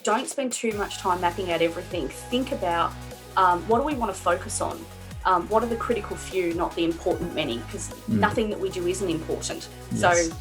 don't spend too much time mapping out everything. Think about what do we want to focus on? What are the critical few, not the important many? Because nothing that we do isn't important. Yes. So,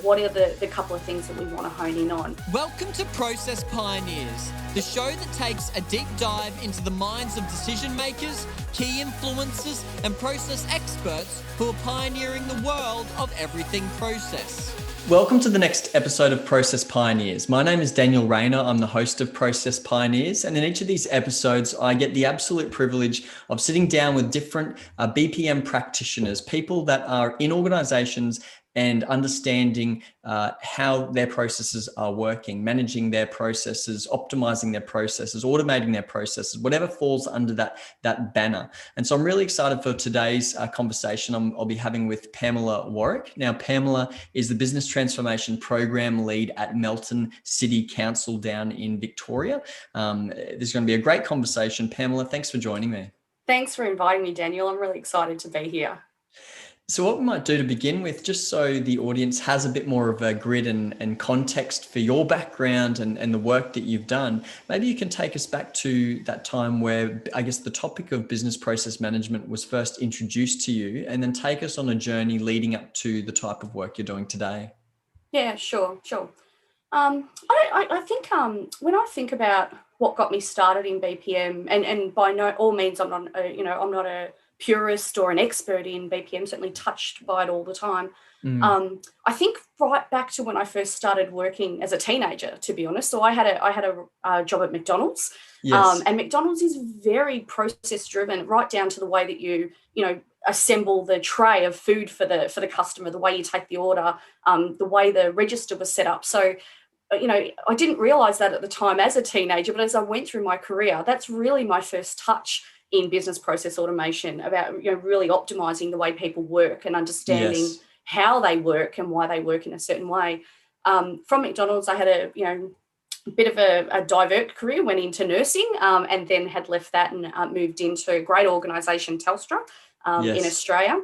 what are the couple of things that we want to hone in on? Welcome to Process Pioneers, the show that takes a deep dive into the minds of decision makers, key influencers, and process experts who are pioneering the world of everything process. Welcome to the next episode of Process Pioneers. My name is Daniel Rayner. I'm the host of Process Pioneers. And in each of these episodes, I get the absolute privilege of sitting down with different BPM practitioners, people that are in organizations and understanding how their processes are working, managing their processes, optimizing their processes, automating their processes, whatever falls under that banner. And so I'm really excited for today's conversation I'll be having with Pamela Warwick. Now, Pamela is the Business Transformation Program Lead at Melton City Council down in Victoria. This is going to be a great conversation. Pamela, thanks for joining me. Thanks for inviting me, Daniel. I'm really excited to be here. So what we might do to begin with, just so the audience has a bit more of a grid and context for your background and the work that you've done, maybe you can take us back to that time where I guess the topic of business process management was first introduced to you, and then take us on a journey leading up to the type of work you're doing today. Yeah, sure. I think when I think about what got me started in BPM, and by all means I'm not a purist or an expert in BPM, certainly touched by it all the time. I think right back to when I first started working as a teenager, to be honest. So I had a job at McDonald's, Yes. and McDonald's is very process driven, right down to the way that you assemble the tray of food for the customer, the way you take the order, the way the register was set up. So I didn't realize that at the time as a teenager, but as I went through my career, that's really my first touch in business process automation, about really optimizing the way people work and understanding how they work and why they work in a certain way. From McDonald's, I had a bit of a divert career, went into nursing, and then had left that and moved into a great organisation, Telstra, in Australia,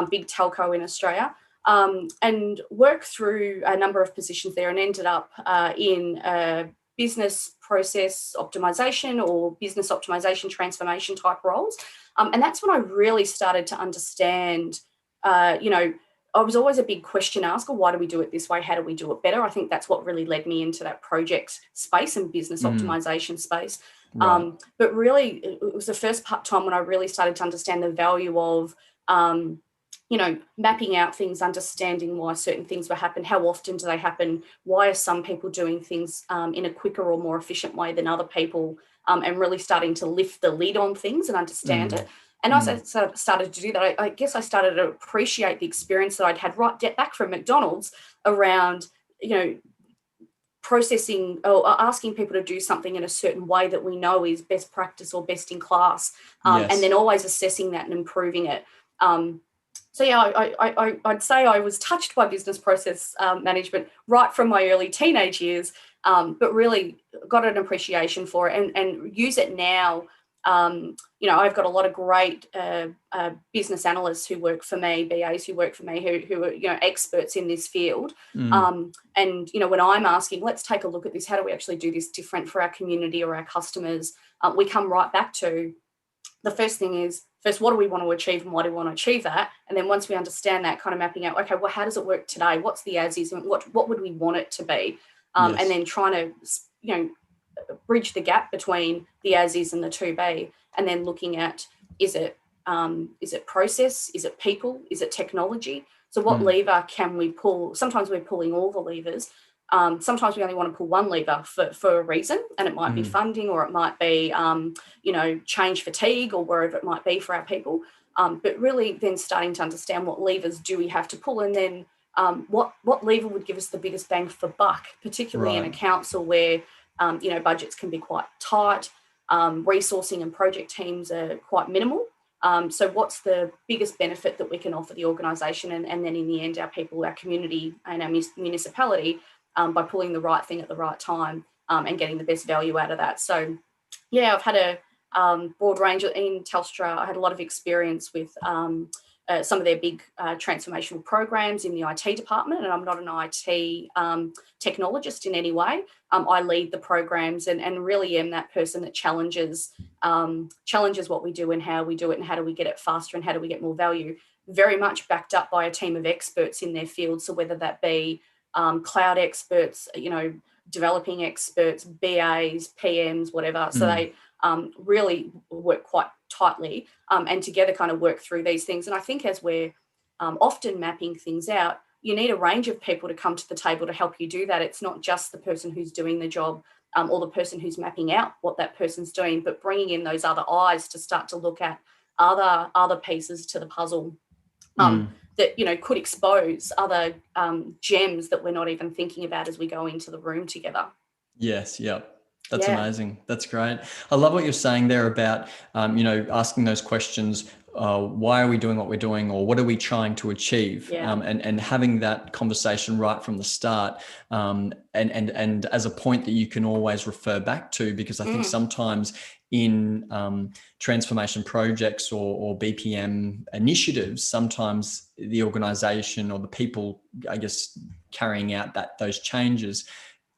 big telco in Australia, and worked through a number of positions there, and ended up in business process optimization or business optimization transformation type roles. And that's when I really started to understand, I was always a big question asker. Why do we do it this way? How do we do it better? I think that's what really led me into that project space and business optimization space. Right. But really, it was the first time when I really started to understand the value of mapping out things, understanding why certain things will happen, how often do they happen, why are some people doing things in a quicker or more efficient way than other people, and really starting to lift the lid on things and understand it. And as I started to do that, I guess I started to appreciate the experience that I'd had right back from McDonald's around, processing or asking people to do something in a certain way that we know is best practice or best in class, and then always assessing that and improving it. So yeah, I'd say I was touched by business process management right from my early teenage years, but really got an appreciation for it and use it now. I've got a lot of great business analysts who work for me, BAs who work for me, who are experts in this field. And when I'm asking, let's take a look at this. How do we actually do this different for our community or our customers? We come right back to the first thing is, what do we want to achieve and why do we want to achieve that? And then once we understand that, kind of mapping out, okay, well, how does it work today? What's the as is and what would we want it to be? And then trying to, bridge the gap between the as is and the to be, and then looking at, is it process? Is it people? Is it technology? So what lever can we pull? Sometimes we're pulling all the levers. Sometimes we only want to pull one lever for a reason, and it might be funding, or it might be, change fatigue, or wherever it might be for our people. But really then starting to understand what levers do we have to pull, and then what lever would give us the biggest bang for buck, particularly in a council where, budgets can be quite tight, resourcing and project teams are quite minimal. So what's the biggest benefit that we can offer the organisation and then in the end our people, our community and our municipality, by pulling the right thing at the right time, and getting the best value out of that. So yeah, I've had a broad range in Telstra. I had a lot of experience with some of their big transformational programs in the IT department, and I'm not an IT technologist in any way. I lead the programs and really am that person that challenges what we do and how we do it and how do we get it faster and how do we get more value, very much backed up by a team of experts in their field. So whether that be cloud experts, developing experts, BAs, PMs, whatever. So they really work quite tightly and together kind of work through these things. And I think as we're often mapping things out, you need a range of people to come to the table to help you do that. It's not just the person who's doing the job or the person who's mapping out what that person's doing, but bringing in those other eyes to start to look at other pieces to the puzzle that, could expose other gems that we're not even thinking about as we go into the room together. Yes. Yep. That's amazing. That's great. I love what you're saying there about, asking those questions. Why are we doing what we're doing, or what are we trying to achieve? And having that conversation right from the start, and as a point that you can always refer back to, because I think sometimes in transformation projects or BPM initiatives, sometimes the organization or the people, I guess, carrying out those changes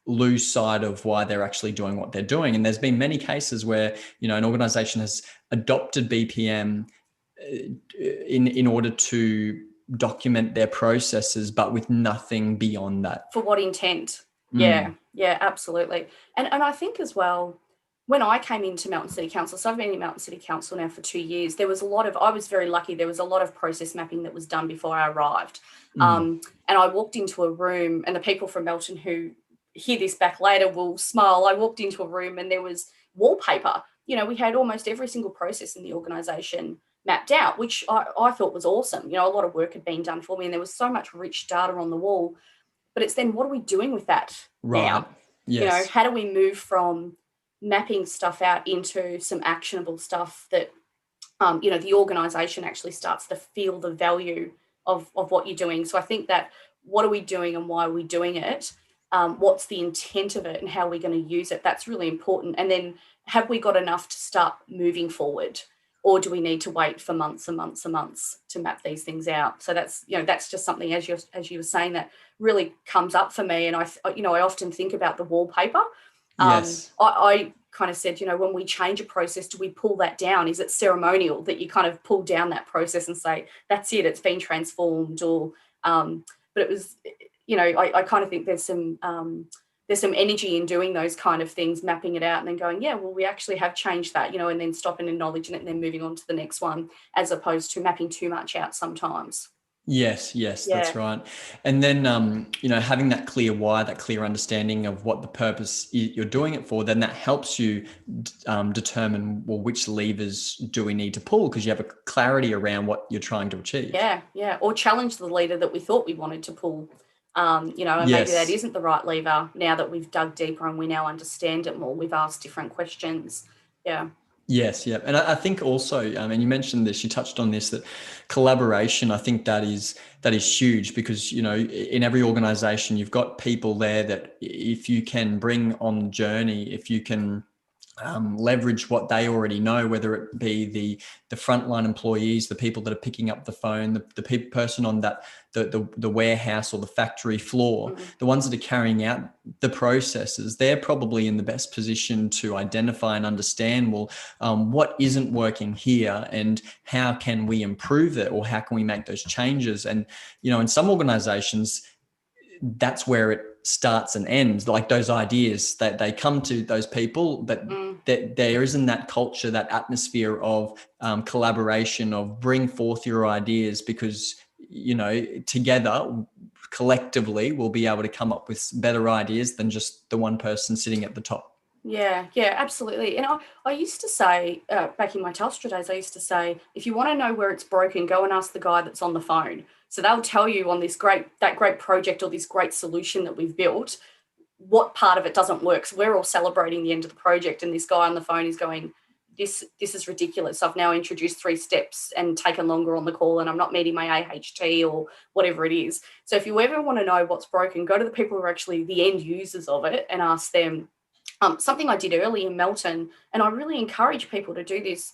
lose sight of why they're actually doing what they're doing. And there's been many cases where, an organization has adopted BPM in order to document their processes, but with nothing beyond that. For what intent? Yeah, absolutely. And I think as well, when I came into Melton City Council, so I've been in Melton City Council now for 2 years, I was very lucky, there was a lot of process mapping that was done before I arrived. And I walked into a room, and the people from Melton who hear this back later will smile. I walked into a room and there was wallpaper. We had almost every single process in the organisation mapped out, which I thought was awesome. A lot of work had been done for me and there was so much rich data on the wall. But it's then, what are we doing with that now? Yes. How do we move from mapping stuff out into some actionable stuff that, the organisation actually starts to feel the value of what you're doing. So I think that what are we doing and why are we doing it? What's the intent of it and how are we going to use it? That's really important. And then, have we got enough to start moving forward, or do we need to wait for months and months and months to map these things out? So that's just something, as you were saying, that really comes up for me. And I often think about the wallpaper. Yes. I kind of said, when we change a process, do we pull that down? Is it ceremonial that you kind of pull down that process and say, that's it, it's been transformed? Or but it was, I kind of think there's some energy in doing those kind of things, mapping it out and then going, we actually have changed that, and then stopping and acknowledging it and then moving on to the next one, as opposed to mapping too much out sometimes. Yes, that's right. And then, having that clear why, that clear understanding of what the purpose you're doing it for, then that helps you determine, which levers do we need to pull, because you have a clarity around what you're trying to achieve. Yeah. Or challenge the lever that we thought we wanted to pull. And maybe that isn't the right lever now that we've dug deeper and we now understand it more. We've asked different questions. Yeah. Yes. Yeah. And I think also, and you mentioned this, you touched on this, that collaboration, I think that is huge, because, in every organization, you've got people there that if you can bring on the journey, if you can leverage what they already know, whether it be the frontline employees, the people that are picking up the phone, the person on the warehouse or the factory floor, the ones that are carrying out the processes, they're probably in the best position to identify and understand, what isn't working here and how can we improve it, or how can we make those changes? And, in some organizations, that's where it starts and ends, like those ideas that they come to those people, but that there isn't that culture, that atmosphere of collaboration, of bring forth your ideas, because, together, collectively, we'll be able to come up with better ideas than just the one person sitting at the top. Yeah, absolutely. And I used to say, back in my Telstra days, I used to say, if you want to know where it's broken, go and ask the guy that's on the phone. So they'll tell you on that great project or this great solution that we've built, what part of it doesn't work. So we're all celebrating the end of the project, and this guy on the phone is going, this is ridiculous. I've now introduced 3 steps and taken longer on the call, and I'm not meeting my AHT or whatever it is. So if you ever want to know what's broken, go to the people who are actually the end users of it and ask them. Something I did early in Melton, and I really encourage people to do this.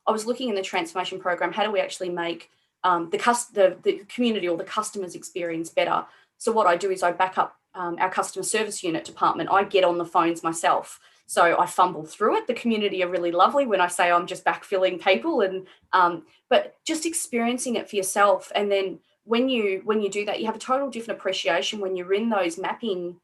I was looking in the transformation program, how do we actually make the community or the customer's experience better? So what I do is I back up our customer service unit department. I get on the phones myself. So I fumble through it. The community are really lovely when I say I'm just backfilling people, and but just experiencing it for yourself. And then when you do that, you have a total different appreciation when you're in those mapping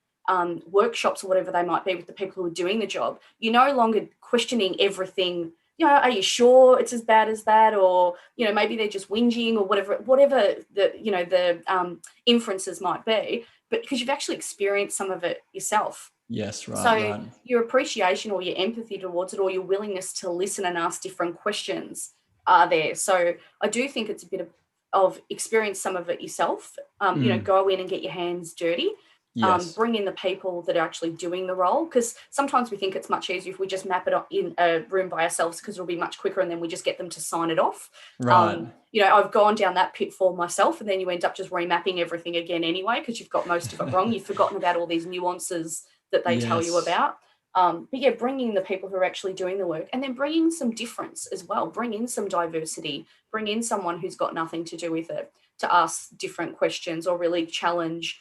workshops or whatever they might be with the people who are doing the job. You're no longer questioning everything. Are you sure it's as bad as that? Or, maybe they're just whinging or whatever the inferences might be, but because you've actually experienced some of it yourself. Yes, right. So right. Your appreciation or your empathy towards it, or your willingness to listen and ask different questions are there. So I do think it's a bit of experience some of it yourself. Go in and get your hands dirty. Yes. Bring in the people that are actually doing the role, because sometimes we think it's much easier if we just map it in a room by ourselves, because it'll be much quicker, and then we just get them to sign it off. Right. I've gone down that pitfall myself, and then you end up just remapping everything again anyway, because you've got most of it wrong. You've forgotten about all these nuances that they tell you about. But yeah, bringing the people who are actually doing the work, and then bringing some difference as well. Bring in some diversity. Bring in someone who's got nothing to do with it to ask different questions, or really challenge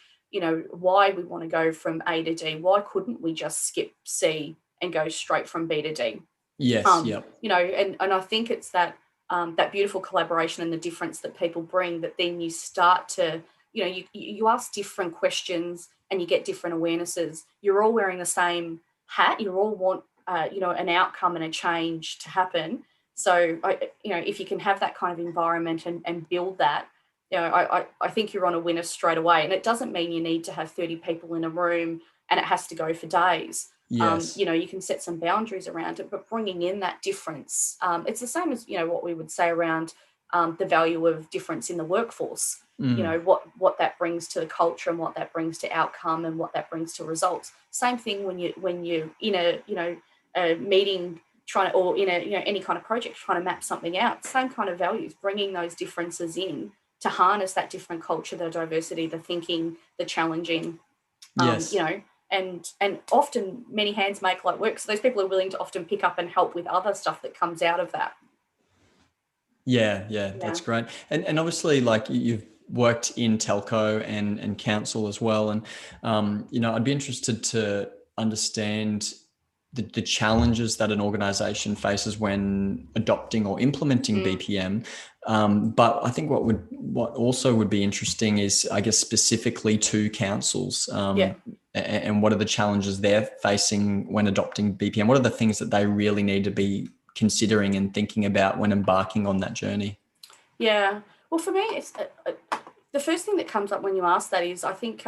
why we want to go from A to D. Why couldn't we just skip C and go straight from B to D? Yes, yep. And I think it's that beautiful collaboration and the difference that people bring, that then you start to, you ask different questions and you get different awarenesses. You're all wearing the same hat. You all want, an outcome and a change to happen. So, if you can have that kind of environment and build that, I think you're on a winner straight away. And it doesn't mean you need to have 30 people in a room and it has to go for days. Yes. You can set some boundaries around it, but bringing in that difference. It's the same as, what we would say around the value of difference in the workforce. What that brings to the culture, and what that brings to outcome, and what that brings to results. Same thing when you're in a meeting trying to, or in any kind of project trying to map something out. Same kind of values, bringing those differences in to harness that different culture, the diversity, the thinking, the challenging, yes. And often many hands make light work. So those people are willing to often pick up and help with other stuff that comes out of that. Yeah, that's great. And obviously, like, you've worked in telco and council as well. And, I'd be interested to understand the challenges that an organization faces when adopting or implementing BPM. But I think what also would be interesting is, I guess, specifically to councils, and what are the challenges they're facing when adopting BPM? What are the things that they really need to be considering and thinking about when embarking on that journey? Yeah. Well, for me, it's the first thing that comes up when you ask that is, I think,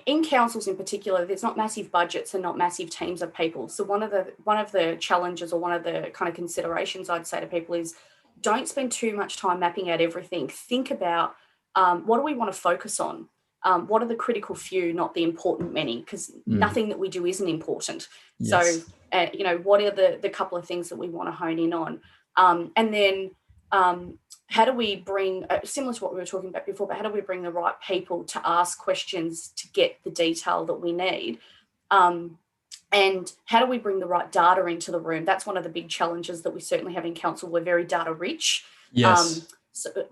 in councils in particular, there's not massive budgets and not massive teams of people. So one of the challenges, or one of the kind of considerations I'd say to people is, don't spend too much time mapping out everything. Think about what do we want to focus on? What are the critical few, not the important many? Because nothing that we do isn't important. Yes. So, what are the couple of things that we want to hone in on? And then how do we bring, similar to what we were talking about before, but how do we bring the right people to ask questions to get the detail that we need? And how do we bring the right data into the room? That's one of the big challenges that we certainly have in council. We're very data rich. Yes.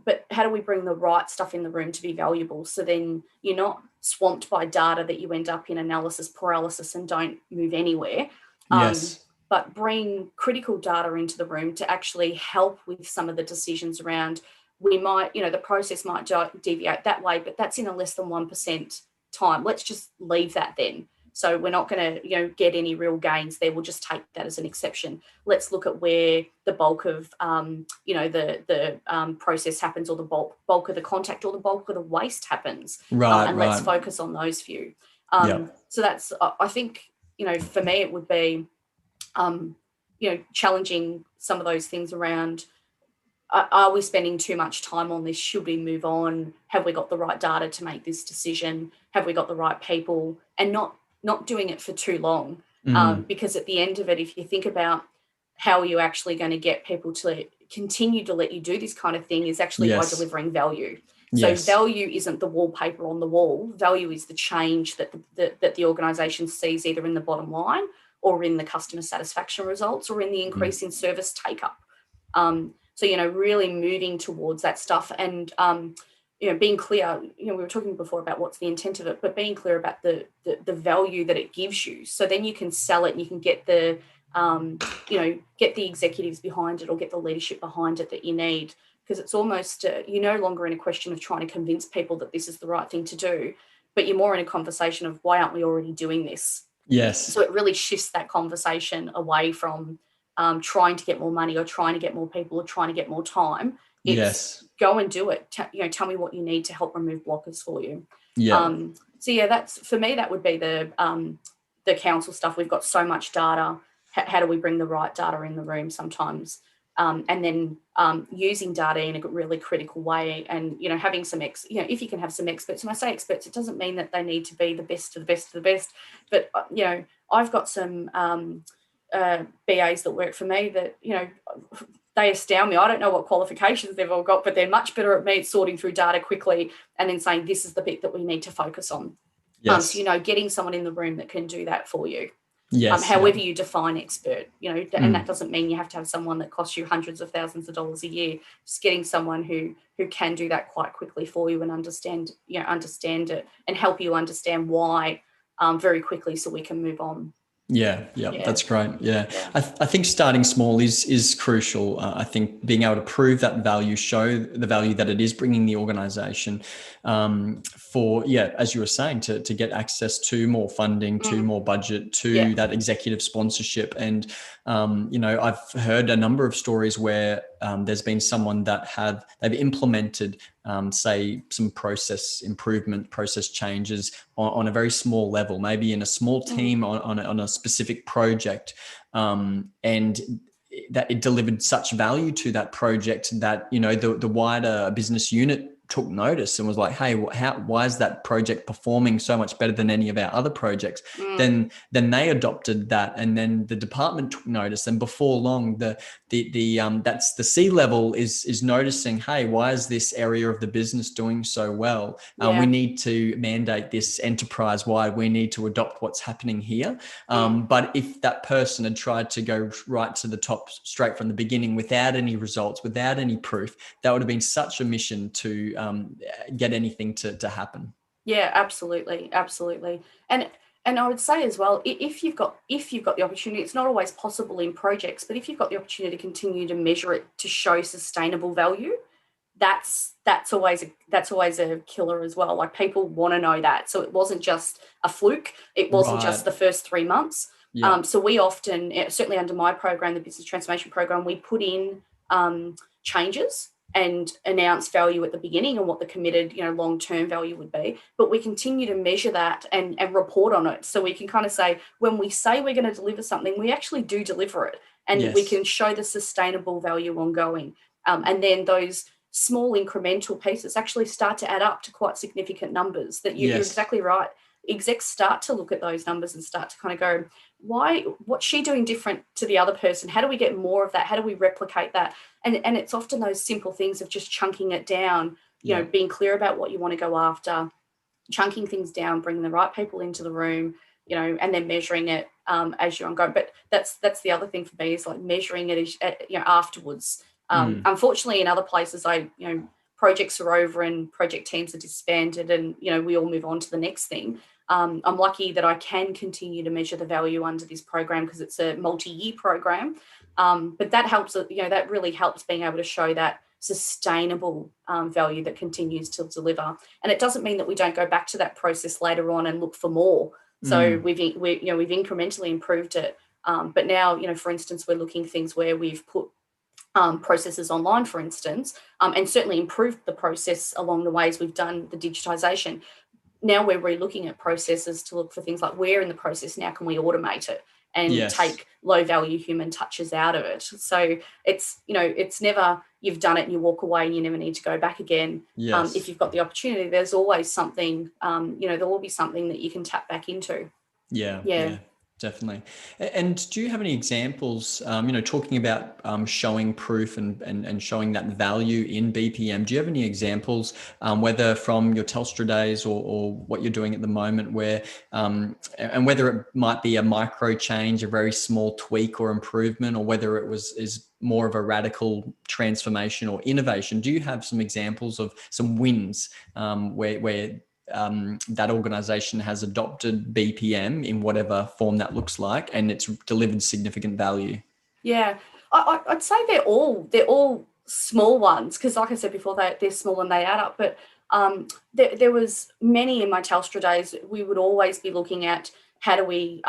But how do we bring the right stuff in the room to be valuable? So then you're not swamped by data that you end up in analysis paralysis and don't move anywhere. Yes. But bring critical data into the room to actually help with some of the decisions around, we might, the process might deviate that way, but that's in a less than 1% time. Let's just leave that then. So we're not going to, get any real gains there. We'll just take that as an exception. Let's look at where the bulk of, the process happens, or the bulk of the contact, or the bulk of the waste happens. Right. Let's focus on those few. So that's, I think, for me, it would be, challenging some of those things around, are we spending too much time on this? Should we move on? Have we got the right data to make this decision? Have we got the right people? And not doing it for too long, because at the end of it, if you think about how are you actually going to get people to continue to let you do this kind of thing, is actually by delivering value. So value isn't the wallpaper on the wall. Value is the change that the organisation sees, either in the bottom line, or in the customer satisfaction results, or in the increase in service take-up. So, really moving towards that stuff and, being clear, we were talking before about what's the intent of it, but being clear about the value that it gives you. So then you can sell it and you can get the, get the executives behind it or get the leadership behind it that you need. Because it's almost, you're no longer in a question of trying to convince people that this is the right thing to do, but you're more in a conversation of why aren't we already doing this? Yes. So it really shifts that conversation away from trying to get more money or trying to get more people or trying to get more time. It's go and do it. Tell me what you need to help remove blockers for you. Yeah. So yeah, that's for me. That would be the council stuff. We've got so much data. How do we bring the right data in the room sometimes? And then using data in a really critical way, and having some if you can have some experts. And I say experts, it doesn't mean that they need to be the best of the best of the best. But I've got some BAs that work for me that they astound me. I don't know what qualifications they've all got, but they're much better at me at sorting through data quickly and then saying this is the bit that we need to focus on. Yes. So getting someone in the room that can do that for you. Yes. However you define expert, and that doesn't mean you have to have someone that costs you hundreds of thousands of dollars a year. Just getting someone who can do that quite quickly for you and understand it and help you understand why very quickly so we can move on. Yeah, that's great. Yeah. I think starting small is crucial. I think being able to prove that value, show the value that it is bringing the organization for, as you were saying, to get access to more funding, to more budget, to that executive sponsorship. And, I've heard a number of stories where there's been someone that they've implemented say some process improvement, process changes on a very small level, maybe in a small team on a specific project, and that it delivered such value to that project that the wider business unit took notice and was like, hey, why is that project performing so much better than any of our other projects? Then they adopted that, and then the department took notice, and before long that's the C-level is noticing, hey, why is this area of the business doing so well? We need to mandate this enterprise-wide. We need to adopt what's happening here. But if that person had tried to go right to the top straight from the beginning without any results, without any proof, that would have been such a mission to get anything to happen. Yeah, absolutely. And I would say as well, if you've got the opportunity, it's not always possible in projects, but if you've got the opportunity to continue to measure it to show sustainable value, that's always a killer as well. Like, people want to know that. So it wasn't just a fluke. It wasn't just the first 3 months. Yeah. So we often, certainly under my program, the business transformation program, we put in changes and announce value at the beginning and what the committed, long-term value would be. But we continue to measure that and report on it. So we can kind of say, when we say we're going to deliver something, we actually do deliver it. And we can show the sustainable value ongoing. And then those small incremental pieces actually start to add up to quite significant numbers that you're exactly right. Execs start to look at those numbers and start to kind of go, what's she doing different to the other person? How do we get more of that? How do we replicate that? And it's often those simple things of just chunking it down, being clear about what you want to go after, chunking things down, bringing the right people into the room, and then measuring it as you're ongoing. But that's the other thing for me, is like measuring it afterwards. Unfortunately, in other places, projects are over and project teams are disbanded and, we all move on to the next thing. I'm lucky that I can continue to measure the value under this program because it's a multi-year program. But that helps, that really helps being able to show that sustainable value that continues to deliver. And it doesn't mean that we don't go back to that process later on and look for more. So we've incrementally improved it. But now, for instance, we're looking at things where we've put processes online, for instance, and certainly improved the process along the ways we've done the digitisation. Now we're relooking at processes to look for things like, where in the process now can we automate it and take low value human touches out of it. So it's never you've done it and you walk away and you never need to go back again. If you've got the opportunity, there's always something, there will be something that you can tap back into. Yeah. Definitely. And do you have any examples, talking about showing proof and showing that value in BPM? Do you have any examples, whether from your Telstra days or what you're doing at the moment, where and whether it might be a micro change, a very small tweak or improvement, or whether it is more of a radical transformation or innovation? Do you have some examples of some wins where that organization has adopted BPM in whatever form that looks like, and it's delivered significant value? Yeah, I'd say they're all small ones, because like I said before, they're small and they add up. But there was many in my Telstra days. We would always be looking at how do we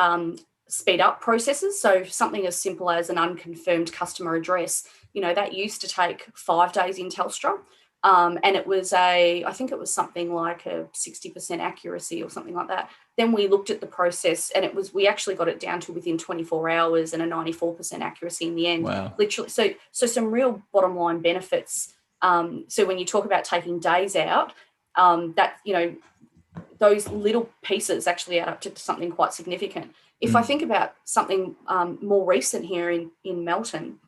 speed up processes. So something as simple as an unconfirmed customer address, that used to take 5 days in Telstra. And it was I think it was something like a 60% accuracy or something like that. Then we looked at the process, and we actually got it down to within 24 hours and a 94% accuracy in the end. Wow. Literally. So some real bottom line benefits. So when you talk about taking days out, those little pieces actually add up to something quite significant. If I think about something more recent here in Melton,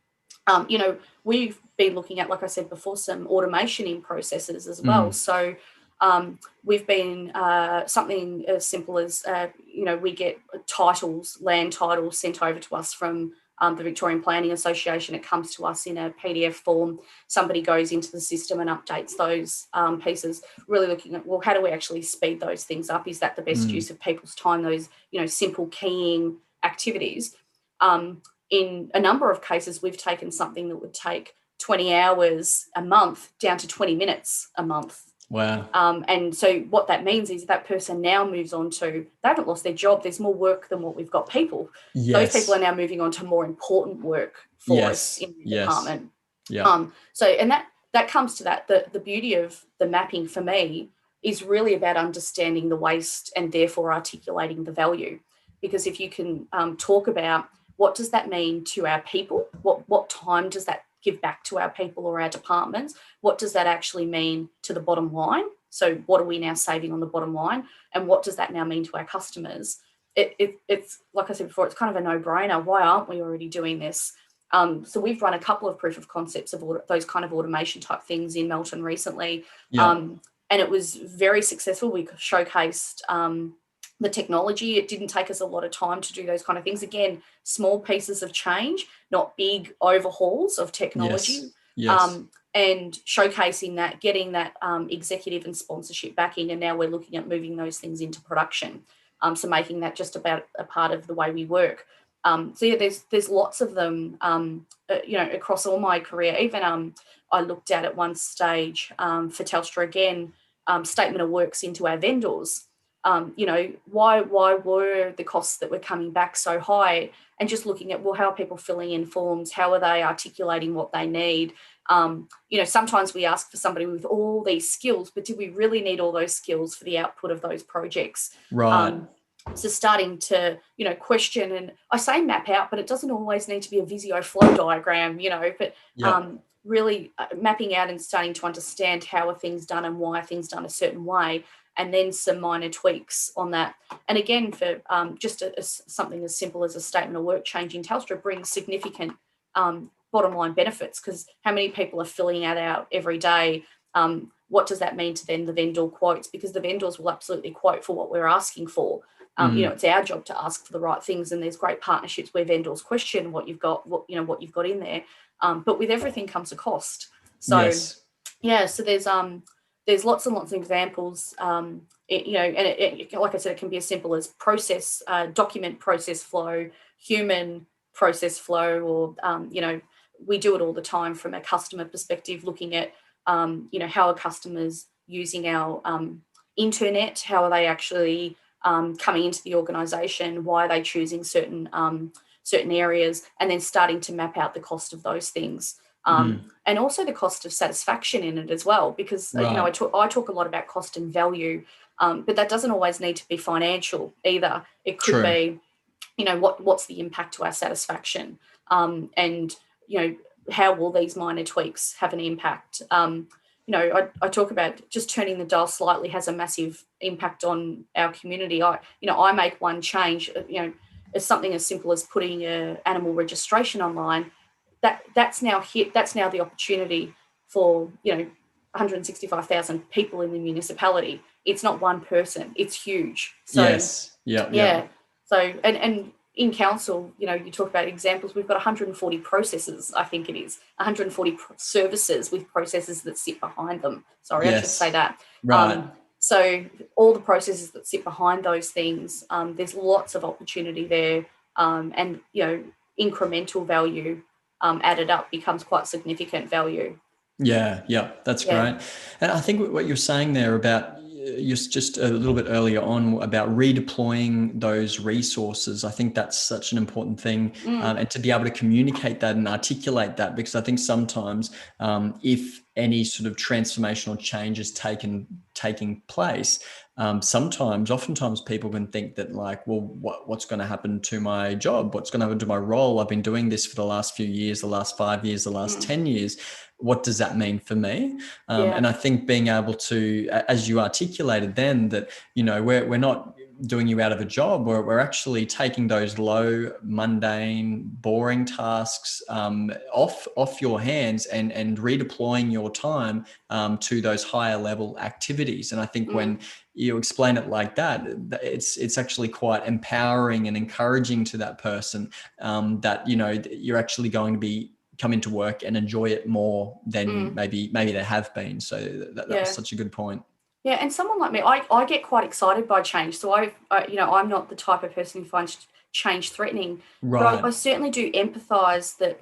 we've been looking at, like I said before, some automation in processes as well. So we've been something as simple as, we get land titles sent over to us from the Victorian Planning Association. It comes to us in a PDF form. Somebody goes into the system and updates those pieces, really looking at, well, how do we actually speed those things up? Is that the best use of people's time, those, simple keying activities? In a number of cases, we've taken something that would take 20 hours a month down to 20 minutes a month. Wow. And so what that means is that person now moves on to, they haven't lost their job. There's more work than what we've got people. Yes. Those people are now moving on to more important work for us in the department. Yeah. And that comes to that. The beauty of the mapping for me is really about understanding the waste and therefore articulating the value. Because if you can talk about what does that mean to our people, what time does that give back to our people or our departments, what does that actually mean to the bottom line? So what are we now saving on the bottom line? And what does that now mean to our customers? It's like I said before, it's kind of a no-brainer. Why aren't we already doing this? So we've run a couple of proof of concepts of those kind of automation type things in Melton recently. Yeah. And it was very successful. We showcased the technology. It didn't take us a lot of time to do those kind of things. Again, small pieces of change, not big overhauls of technology. Yes. And showcasing that, getting that executive and sponsorship backing, and now we're looking at moving those things into production. So making that just about a part of the way we work. There's lots of them, across all my career. Even I looked at one stage for Telstra again, statement of works into our vendors. Why were the costs that were coming back so high? And just looking at, well, how are people filling in forms? How are they articulating what they need? Sometimes we ask for somebody with all these skills, but do we really need all those skills for the output of those projects? Right. So starting to, question, and I say map out, but it doesn't always need to be a Visio flow diagram, but really mapping out and starting to understand how are things done and why are things done a certain way, and then some minor tweaks on that. And again, for just something as simple as a statement of work change in Telstra brings significant bottom line benefits, because how many people are filling that out every day? What does that mean to then the vendor quotes? Because the vendors will absolutely quote for what we're asking for. It's our job to ask for the right things, and there's great partnerships where vendors question what you've got, what you've got in there. But with everything comes a cost. So so there's lots and lots of examples. And like I said, it can be as simple as process, document process flow, human process flow, or we do it all the time from a customer perspective, looking at how are customers using our internet, how are they actually coming into the organisation, why are they choosing certain areas, and then starting to map out the cost of those things. And also the cost of satisfaction in it as well, because I talk a lot about cost and value, but that doesn't always need to be financial either. It could be, what's the impact to our satisfaction, and how will these minor tweaks have an impact? I talk about just turning the dial slightly has a massive impact on our community. I make one change, as something as simple as putting an animal registration online, that's now the opportunity for 165,000 people in the municipality. It's not one person, it's huge. So yes. Yeah. So and in council, you talk about examples, we've got 140 processes, I think it is 140 services with processes that sit behind them. Sorry, I should say that. Right. So all the processes that sit behind those things, there's lots of opportunity there, and incremental value added up becomes quite significant value. Yeah, that's great. And I think what you're saying there about just a little bit earlier on about redeploying those resources, I think that's such an important thing, and to be able to communicate that and articulate that, because I think sometimes if any sort of transformational change is taking place, oftentimes people can think that like, well, what's going to happen to my job? What's going to happen to my role? I've been doing this for the last few years, the last 5 years, the last 10 years. What does that mean for me? And I think being able to, as you articulated then, that, we're not doing you out of a job, we're actually taking those low, mundane, boring tasks off your hands and redeploying your time to those higher level activities. And I think when you explain it like that, it's actually quite empowering and encouraging to that person, that, you're actually going to be come into work and enjoy it more than maybe they have been. So that was such a good point. Yeah, and someone like me, I get quite excited by change. So I'm not the type of person who finds change threatening. Right. But I certainly do empathise that,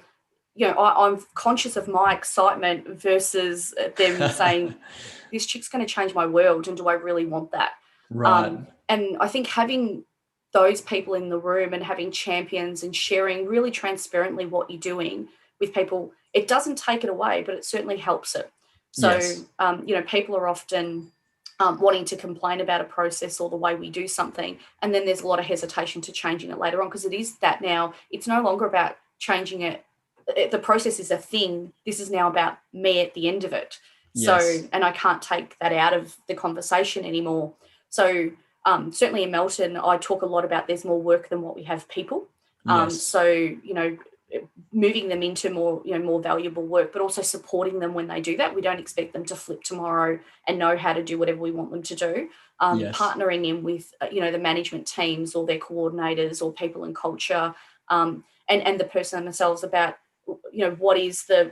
I'm conscious of my excitement versus them saying, this chick's going to change my world, and do I really want that? Right. And I think having those people in the room and having champions and sharing really transparently what you're doing with people, it doesn't take it away, but it certainly helps it. So, people are often wanting to complain about a process or the way we do something, and then there's a lot of hesitation to changing it later on, because it is that now. It's no longer about changing it. The process is a thing. This is now about me at the end of it. Yes. So, and I can't take that out of the conversation anymore. So, certainly in Melton, I talk a lot about there's more work than what we have people. So, moving them into more valuable work, but also supporting them when they do that. We don't expect them to flip tomorrow and know how to do whatever we want them to do. Partnering in with, the management teams or their coordinators or people in culture, and the person themselves about, what does the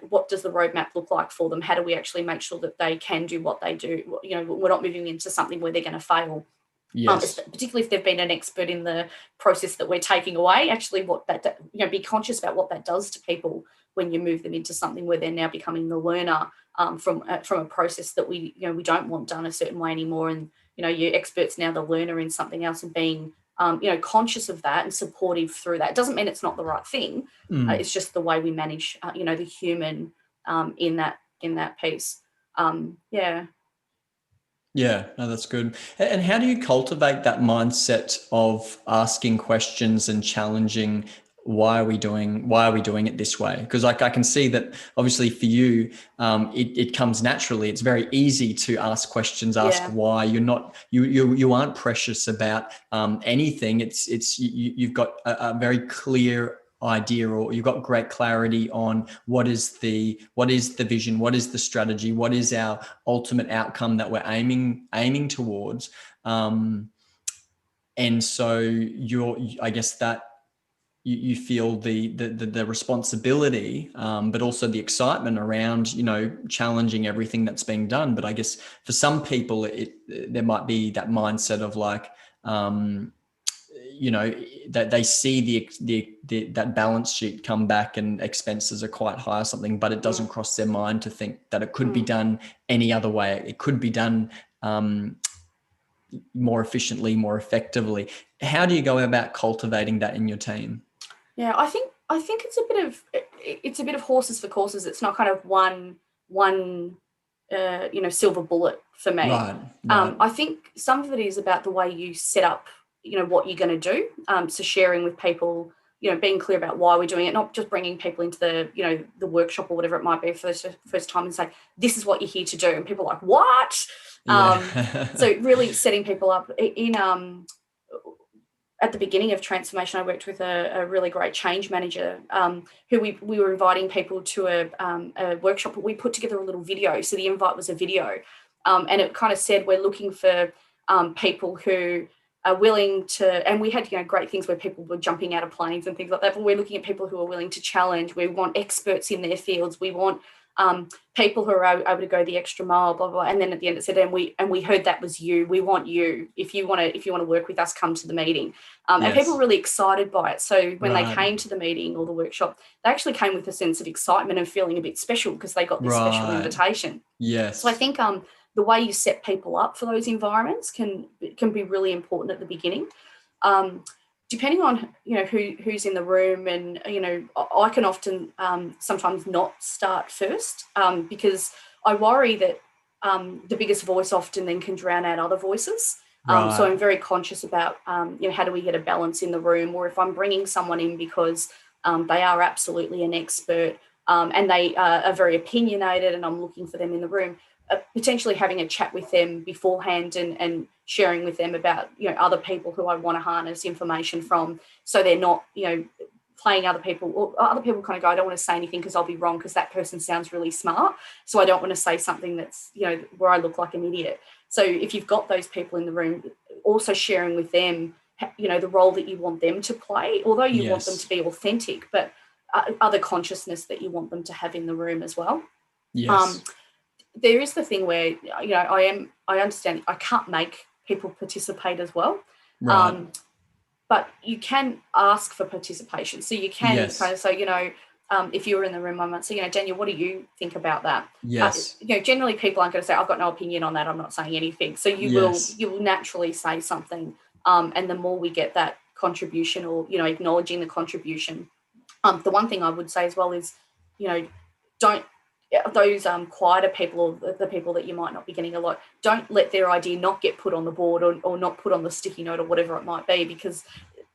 roadmap look like for them? How do we actually make sure that they can do what they do? We're not moving into something where they're going to fail. Yes. Particularly if they've been an expert in the process that we're taking away, actually what that, be conscious about what that does to people when you move them into something where they're now becoming the learner from a process that we don't want done a certain way anymore. And, your expert's now the learner in something else, and being, conscious of that and supportive through that. It doesn't mean it's not the right thing. It's just the way we manage, the human in that piece. Yeah, no, that's good. And how do you cultivate that mindset of asking questions and challenging why are we doing it this way? Because I can see that obviously for you, it comes naturally. It's very easy to ask questions, ask why. You aren't precious about anything. You've got a very clear idea, or you've got great clarity on what is the vision, what is the strategy, what is our ultimate outcome that we're aiming towards, and so I guess that you feel the responsibility, but also the excitement around challenging everything that's being done. But I guess for some people there might be that mindset of like that they see that balance sheet come back and expenses are quite high or something, but it doesn't cross their mind to think that it could be done any other way. It could be done more efficiently, more effectively. How do you go about cultivating that in your team? Yeah, I think it's a bit of horses for courses. It's not kind of one silver bullet for me. Right. I think some of it is about the way you set up what you're going to do. So sharing with people, being clear about why we're doing it, not just bringing people into the workshop or whatever it might be for the first time and say, this is what you're here to do. And people are like, what? So really setting people up in, at the beginning of transformation, I worked with a really great change manager who we were inviting people to a workshop, but we put together a little video. So the invite was a video, and it kind of said, we're looking for people who are willing to, and we had, great things where people were jumping out of planes and things like that, but we're looking at people who are willing to challenge. We want experts in their fields. We want people who are able to go the extra mile, blah, blah, blah. And then at the end it said, and we heard that was you. We want you. If you want to work with us, come to the meeting. And people were really excited by it. So when they came to the meeting or the workshop, they actually came with a sense of excitement and feeling a bit special because they got this special invitation. Yes. So I think the way you set people up for those environments can be really important at the beginning. Depending on, who's in the room, and, I can often sometimes not start first because I worry that the biggest voice often then can drown out other voices. So I'm very conscious about, how do we get a balance in the room, or if I'm bringing someone in because they are absolutely an expert and they are very opinionated and I'm looking for them in the room, potentially having a chat with them beforehand and sharing with them about, other people who I want to harness information from, so they're not, playing other people, or other people kind of go, I don't want to say anything because I'll be wrong because that person sounds really smart. So I don't want to say something that's, where I look like an idiot. So if you've got those people in the room, also sharing with them, the role that you want them to play, although you want them to be authentic, but other consciousness that you want them to have in the room as well. Yes. There is the thing where, I understand I can't make people participate as well. Right. But you can ask for participation. So you can kind of say, if you were in the room, I might say, Daniel, what do you think about that? Yes. Generally people aren't going to say, I've got no opinion on that, I'm not saying anything. So you will naturally say something. And the more we get that contribution, or, acknowledging the contribution. The one thing I would say as well is, don't, those quieter people, or the people that you might not be getting a lot, don't let their idea not get put on the board or not put on the sticky note or whatever it might be, because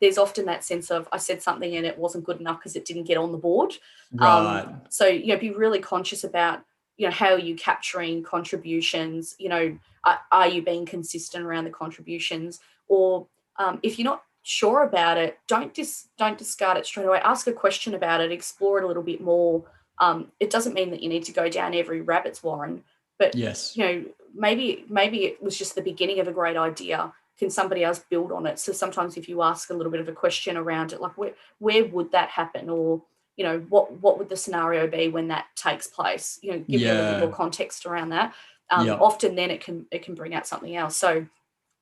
there's often that sense of, I said something and it wasn't good enough because it didn't get on the board. Right. So, be really conscious about, how are you capturing contributions? Are you being consistent around the contributions? Or if you're not sure about it, don't discard it straight away. Ask a question about it, explore it a little bit more. It doesn't mean that you need to go down every rabbit's warren, but maybe it was just the beginning of a great idea. Can somebody else build on it? So sometimes if you ask a little bit of a question around it, like where would that happen, or what would the scenario be when that takes place? Give you a little bit more context around that. Often then it can bring out something else. So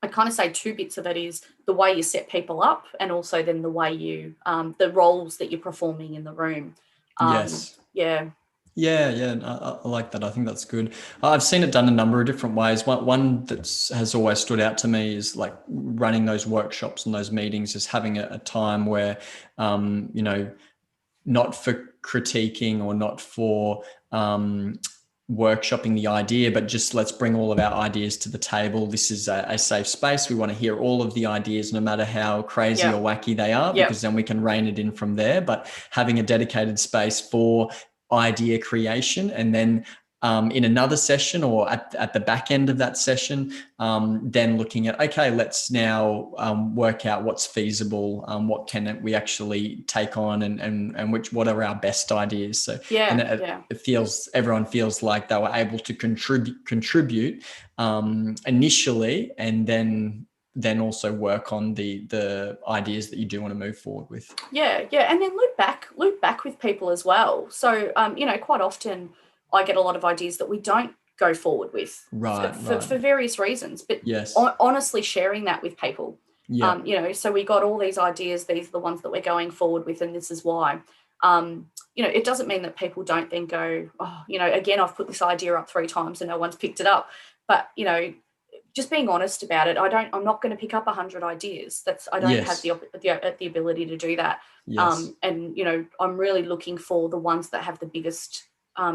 I kind of say two bits of it is the way you set people up, and also then the way you the roles that you're performing in the room. Yeah. I like that. I think that's good. I've seen it done a number of different ways. One that has always stood out to me is like running those workshops and those meetings, is having a time where, not for critiquing or not for workshopping the idea, but just let's bring all of our ideas to the table. This is a safe space. We want to hear all of the ideas, no matter how crazy or wacky they are, because then we can rein it in from there. But having a dedicated space for idea creation, and then in another session, or at the back end of that session, then looking at, okay, let's now work out what's feasible, what can we actually take on, and what are our best ideas. So it feels, everyone feels like they were able to contribute initially, and then also work on the ideas that you do want to move forward with. And then loop back with people as well. So quite often I get a lot of ideas that we don't go forward with for various reasons, but honestly sharing that with people. So we got all these ideas, these are the ones that we're going forward with, and this is why. It doesn't mean that people don't then go, again, I've put this idea up 3 times and no one's picked it up. But, just being honest about it, I'm not going to pick up 100 ideas. I don't have the ability to do that. I'm really looking for the ones that have the biggest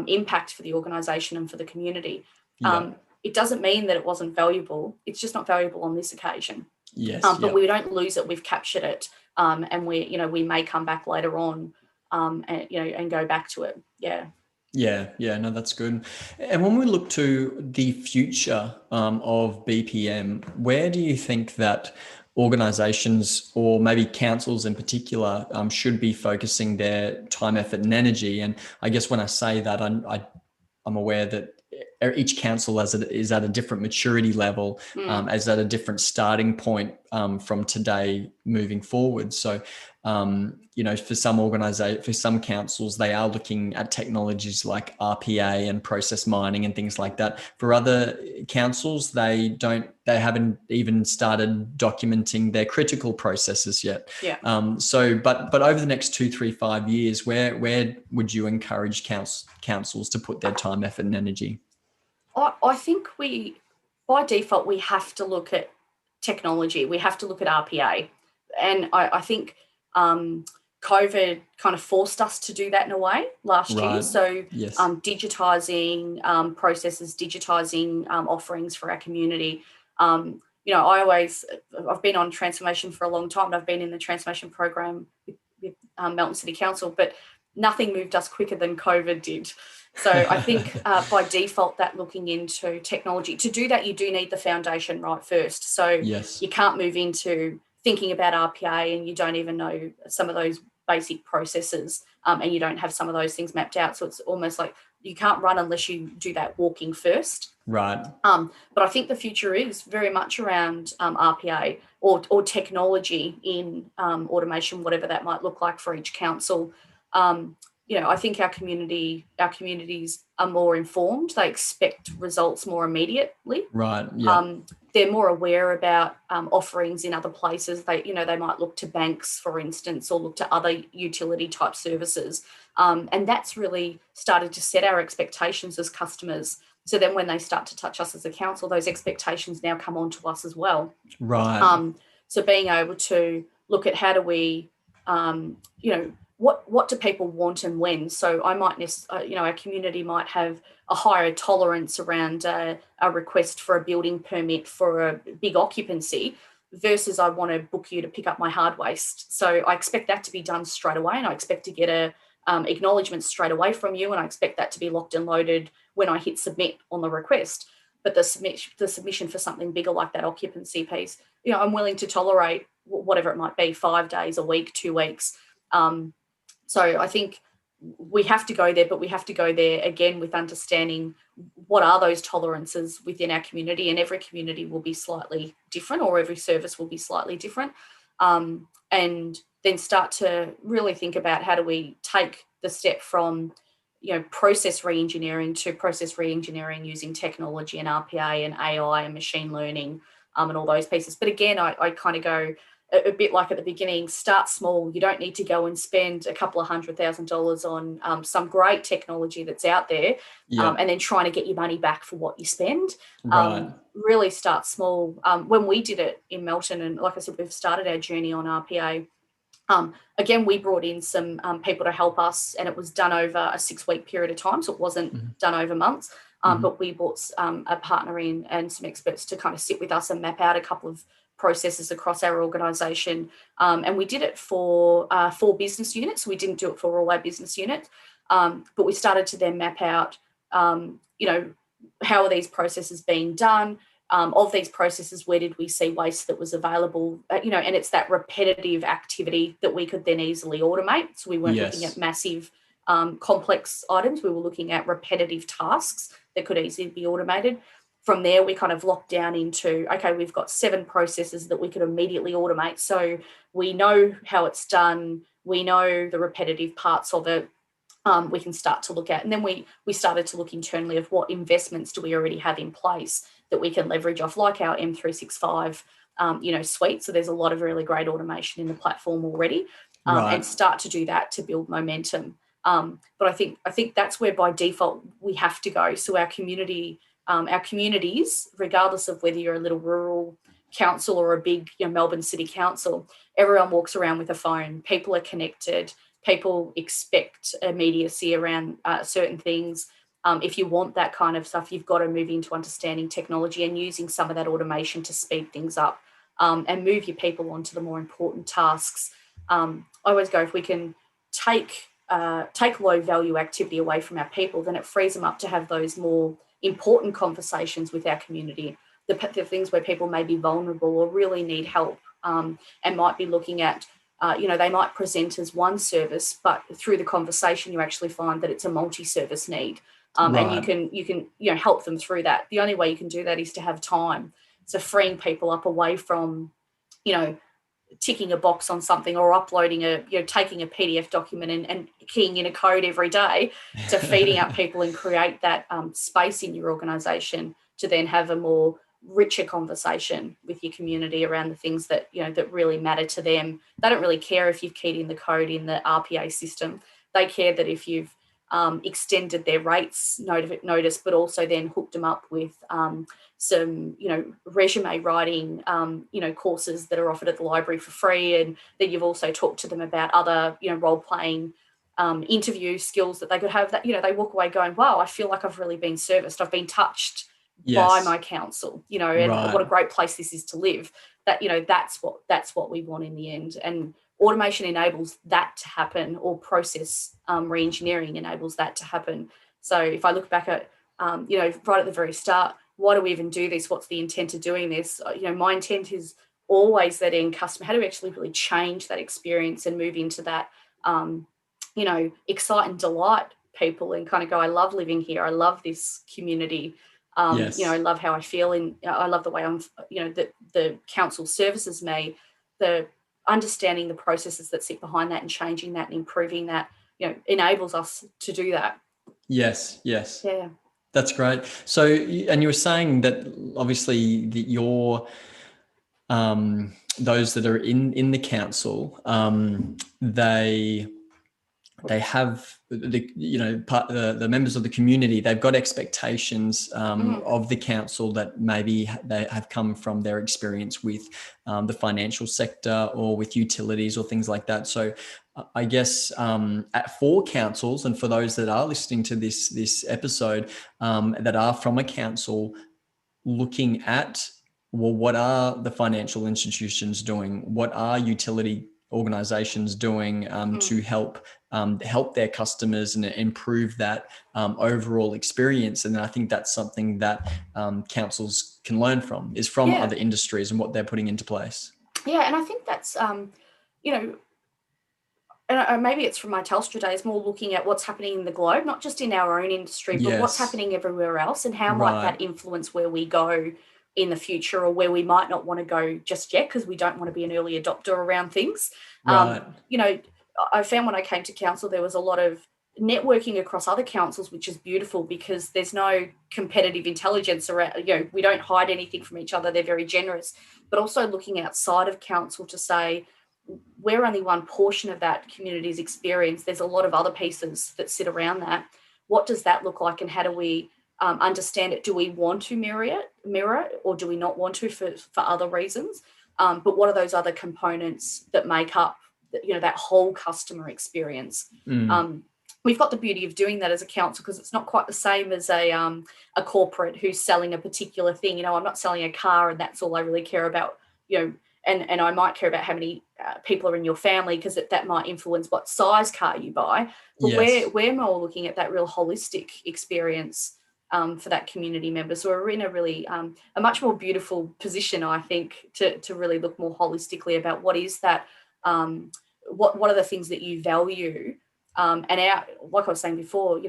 impact for the organisation and for the community. It doesn't mean that it wasn't valuable. It's just not valuable on this occasion. But we don't lose it. We've captured it, and we may come back later on, and go back to it. No, that's good. And when we look to the future of BPM, where do you think that organizations, or maybe councils in particular, should be focusing their time, effort, and energy. And I guess when I say that, I'm aware that each council is at a different maturity level, is at a different starting point from today moving forward. So, for some councils, they are looking at technologies like RPA and process mining and things like that. For other councils, they haven't even started documenting their critical processes yet. Yeah. But over the next 2, 3, 5 years, where would you encourage councils to put their time, effort, and energy? I think by default, we have to look at technology. We have to look at RPA. And I think COVID kind of forced us to do that in a way last year. So yes. Digitising processes, digitising offerings for our community. I've been on transformation for a long time. I've been in the transformation program with Melton City Council, but nothing moved us quicker than COVID did. So I think by default, that looking into technology, to do that, you do need the foundation right first. So yes. You can't move into thinking about RPA and you don't even know some of those basic processes and you don't have some of those things mapped out. So it's almost like you can't run unless you do that walking first. Right. But I think the future is very much around RPA or technology in automation, whatever that might look like for each council. I think our communities are more informed. They expect results more immediately. Right. Yeah. They're more aware about offerings in other places. They might look to banks, for instance, or look to other utility type services. And that's really started to set our expectations as customers. So then when they start to touch us as a council, those expectations now come on to us as well. Right. So being able to look at how do we, what do people want and when? So I might, our community might have a higher tolerance around a request for a building permit for a big occupancy versus I want to book you to pick up my hard waste. So I expect that to be done straight away, and I expect to get a acknowledgement straight away from you, and I expect that to be locked and loaded when I hit submit on the request. But the submission for something bigger like that occupancy piece, I'm willing to tolerate whatever it might be, 5 days, a week, 2 weeks. So I think we have to go there, but we have to go there again with understanding what are those tolerances within our community, and every community will be slightly different, or every service will be slightly different. And then start to really think about how do we take the step from, process re-engineering to process re-engineering using technology and RPA and AI and machine learning and all those pieces. But again, I kind of go a bit like at the beginning, start small. You don't need to go and spend a couple of $100,000 on some great technology that's out there and then trying to get your money back for what you spend. Right. Really start small. When we did it in Melton, and like I said, we've started our journey on RPA. Again, we brought in some people to help us, and it was done over a 6-week period of time. So it wasn't done over months, but we brought a partner in and some experts to kind of sit with us and map out a couple of processes across our organisation. And we did it for 4 business units. We didn't do it for all our business units, but we started to then map out, how are these processes being done? Of these processes, where did we see waste that was available? And it's that repetitive activity that we could then easily automate. So we weren't looking at massive, complex items. We were looking at repetitive tasks that could easily be automated. From there, we kind of locked down into, okay, we've got 7 processes that we could immediately automate. So we know how it's done. We know the repetitive parts of it. We can start to look at. And then we started to look internally of what investments do we already have in place that we can leverage off, like our M365, suite. So there's a lot of really great automation in the platform already, and start to do that to build momentum. But I think that's where by default we have to go. So our communities, regardless of whether you're a little rural council or a big Melbourne City Council, everyone walks around with a phone. People are connected. People expect immediacy around certain things. If you want that kind of stuff, you've got to move into understanding technology and using some of that automation to speed things up and move your people onto the more important tasks. I always go, if we can take low value activity away from our people, then it frees them up to have those more important conversations with our community, the things where people may be vulnerable or really need help and might be looking at, they might present as one service, but through the conversation, you actually find that it's a multi-service need. And you can help them through that. The only way you can do that is to have time. So freeing people up away from, ticking a box on something or uploading taking a PDF document and keying in a code every day, to feeding out people and create that space in your organisation to then have a more richer conversation with your community around the things that, that really matter to them. They don't really care if you've keyed in the code in the RPA system. They care that if you've extended their rates notice, but also then hooked them up with some, resume writing, courses that are offered at the library for free, and that you've also talked to them about other, role-playing interview skills that they could have, that, they walk away going, wow, I feel like I've really been serviced. I've been touched by my council, and what a great place this is to live. That, that's what we want in the end. And automation enables that to happen, or process re-engineering enables that to happen. So if I look back at, right at the very start, why do we even do this? What's the intent of doing this? My intent is always that end customer. How do we actually really change that experience and move into that, excite and delight people and kind of go, I love living here. I love this community. I love how I feel, and I love the way I'm, that the council services me, the understanding the processes that sit behind that and changing that and improving that, enables us to do that. Yes. Yeah. That's great. So, and you were saying that obviously your those that are in the council, they have the members of the community, they've got expectations of the council that maybe they have come from their experience with the financial sector or with utilities or things like that. So I guess for councils, and for those that are listening to this episode that are from a council, looking at, well, what are the financial institutions doing? What are utility organizations doing to help their customers and improve that overall experience? And I think that's something that councils can learn from other industries and what they're putting into place. Yeah, and I think that's, and maybe it's from my Telstra days, more looking at what's happening in the globe, not just in our own industry, but what's happening everywhere else, and how might that influence where we go in the future, or where we might not want to go just yet because we don't want to be an early adopter around things. I found when I came to council, there was a lot of networking across other councils, which is beautiful because there's no competitive intelligence around, we don't hide anything from each other. They're very generous, but also looking outside of council to say, we're only one portion of that community's experience. There's a lot of other pieces that sit around that. What does that look like, and how do we understand it? Do we want to mirror it, or do we not want to for other reasons? But what are those other components that make up that whole customer experience? We've got the beauty of doing that as a council, because it's not quite the same as a corporate who's selling a particular thing. I'm not selling a car and that's all I really care about, and I might care about how many people are in your family, because that might influence what size car you buy. But we're more looking at that real holistic experience for that community member. So we're in a really a much more beautiful position, I think, to really look more holistically about what is that, what are the things that you value. And like I was saying before,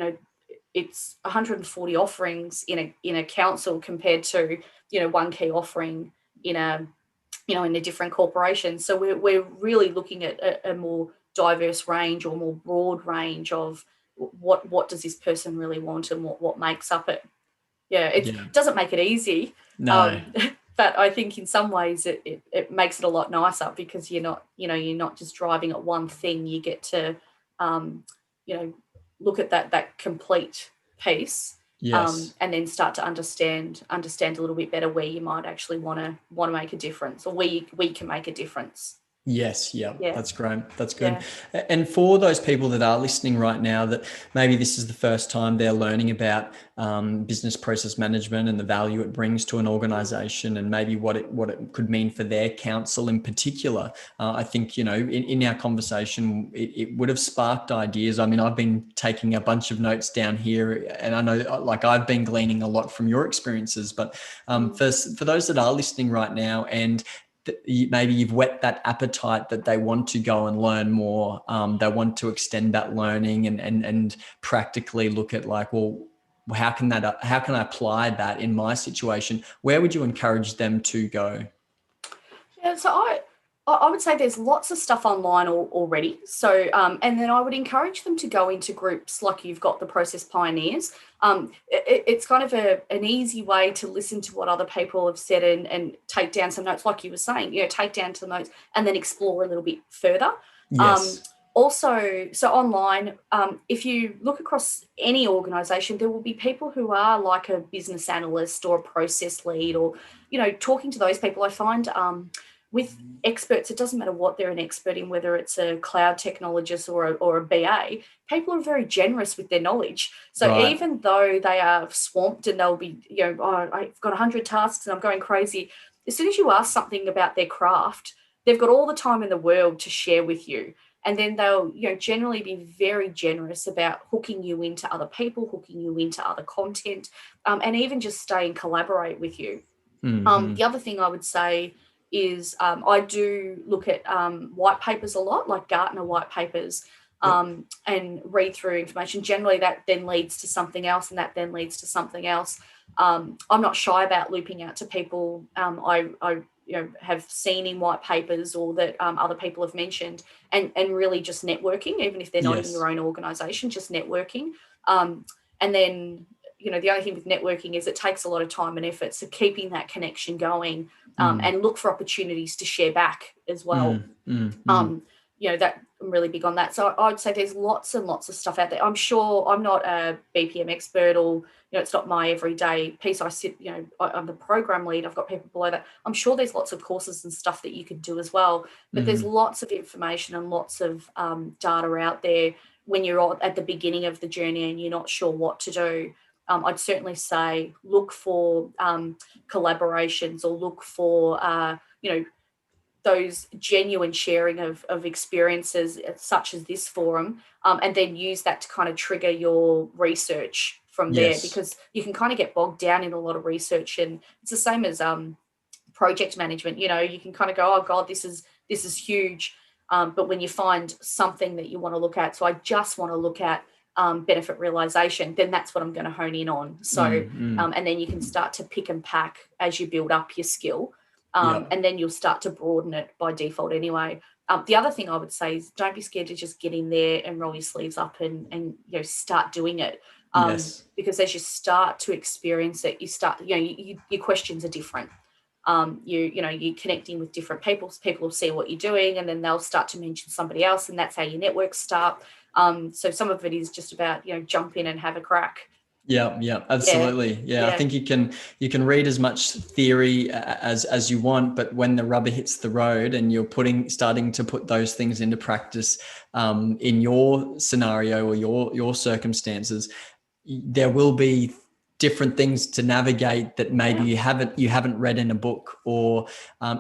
it's 140 offerings in a council compared to, one key offering in a different corporation. So we're really looking at a more diverse range, or more broad range of what does this person really want, and what makes up it. It doesn't make it easy. No. But I think in some ways it makes it a lot nicer, because you're not just driving at one thing. You get to look at that complete piece, and then start to understand a little bit better where you might actually want to make a difference, or where we can make a difference. Yes. Yeah. That's great. That's good. Yeah. And for those people that are listening right now, that maybe this is the first time they're learning about business process management and the value it brings to an organization, and maybe what it could mean for their council in particular. I think, in our conversation, it would have sparked ideas. I mean, I've been taking a bunch of notes down here, and I know, like, I've been gleaning a lot from your experiences, but for those that are listening right now, and maybe you've whet that appetite that they want to go and learn more. They want to extend that learning and practically look at like, well, how can I apply that in my situation? Where would you encourage them to go? Yeah, so I would say there's lots of stuff online already. So, and then I would encourage them to go into groups like you've got the Process Pioneers. It's kind of an easy way to listen to what other people have said and take down some notes, like you were saying, take down some notes and then explore a little bit further. Yes. Also, so online, if you look across any organisation, there will be people who are like a business analyst or a process lead or, talking to those people. I find with experts, it doesn't matter what they're an expert in, whether it's a cloud technologist or a BA, people are very generous with their knowledge. So Right. even though they are swamped and they'll be, I've got 100 tasks and I'm going crazy, as soon as you ask something about their craft, they've got all the time in the world to share with you. And then they'll, generally be very generous about hooking you into other people, hooking you into other content, and even just stay and collaborate with you. Mm-hmm. The other thing I would say is I do look at white papers a lot, like Gartner white papers, and read through information. Generally, that then leads to something else, and that then leads to something else. I'm not shy about looping out to people I have seen in white papers or that other people have mentioned, and really just networking, even if they're not in your own organisation, just networking. And then, the only thing with networking is it takes a lot of time and effort. So keeping that connection going and look for opportunities to share back as well. That I'm really big on that. So I'd say there's lots and lots of stuff out there. I'm sure I'm not a BPM expert or, it's not my everyday piece. I sit, I'm the program lead. I've got people below that. I'm sure there's lots of courses and stuff that you could do as well. But there's lots of information and lots of data out there when you're at the beginning of the journey and you're not sure what to do. I'd certainly say look for collaborations or look for, those genuine sharing of experiences such as this forum, and then use that to kind of trigger your research from there, because you can kind of get bogged down in a lot of research, and it's the same as project management. You can kind of go, oh God, this is huge, but when you find something that you want to look at, so I just want to look at benefit realization, then that's what I'm going to hone in on. So and then you can start to pick and pack as you build up your skill. And then you'll start to broaden it by default anyway. The other thing I would say is don't be scared to just get in there and roll your sleeves up and start doing it. Because as you start to experience it, you start, your questions are different. You're connecting with different people. People will see what you're doing and then they'll start to mention somebody else, and that's how your networks start. So some of it is just about, jump in and have a crack. Yeah, absolutely. Yeah. I think you can read as much theory as you want, but when the rubber hits the road and you're starting to put those things into practice in your scenario or your circumstances, there will be different things to navigate that maybe you haven't read in a book, or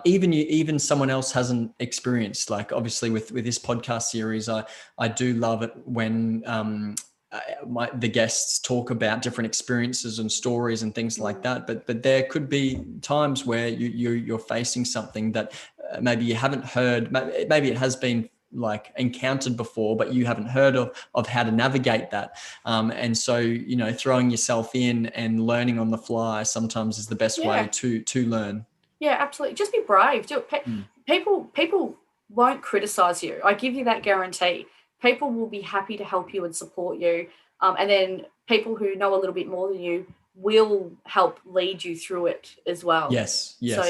even someone else hasn't experienced. Like obviously with this podcast series, I do love it when the guests talk about different experiences and stories and things like that, but there could be times where you're facing something that maybe you haven't heard, maybe it has been like encountered before, but you haven't heard of how to navigate that, and so throwing yourself in and learning on the fly sometimes is the best way to learn. Absolutely. Just be brave. Do it. People won't criticize you. I give you that guarantee. People will be happy to help you and support you. And then people who know a little bit more than you will help lead you through it as well. Yes. So,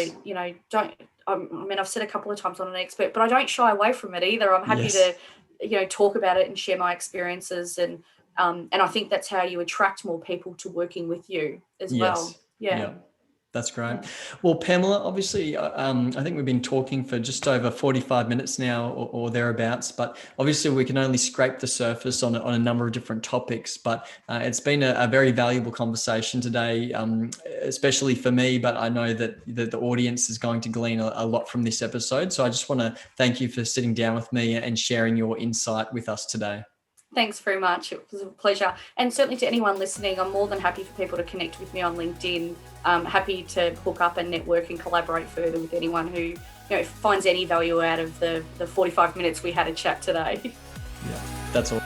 I've said a couple of times I'm not an expert, but I don't shy away from it either. I'm happy to, talk about it and share my experiences. And I think that's how you attract more people to working with you as well. Yeah. That's great. Well, Pamela, obviously, I think we've been talking for just over 45 minutes now or thereabouts, but obviously we can only scrape the surface on a number of different topics, but it's been a very valuable conversation today, especially for me, but I know that the audience is going to glean a lot from this episode. So I just want to thank you for sitting down with me and sharing your insight with us today. Thanks very much. It was a pleasure. And certainly to anyone listening, I'm more than happy for people to connect with me on LinkedIn. Happy to hook up and network and collaborate further with anyone who finds any value out of the 45 minutes we had a chat today. Yeah, that's all.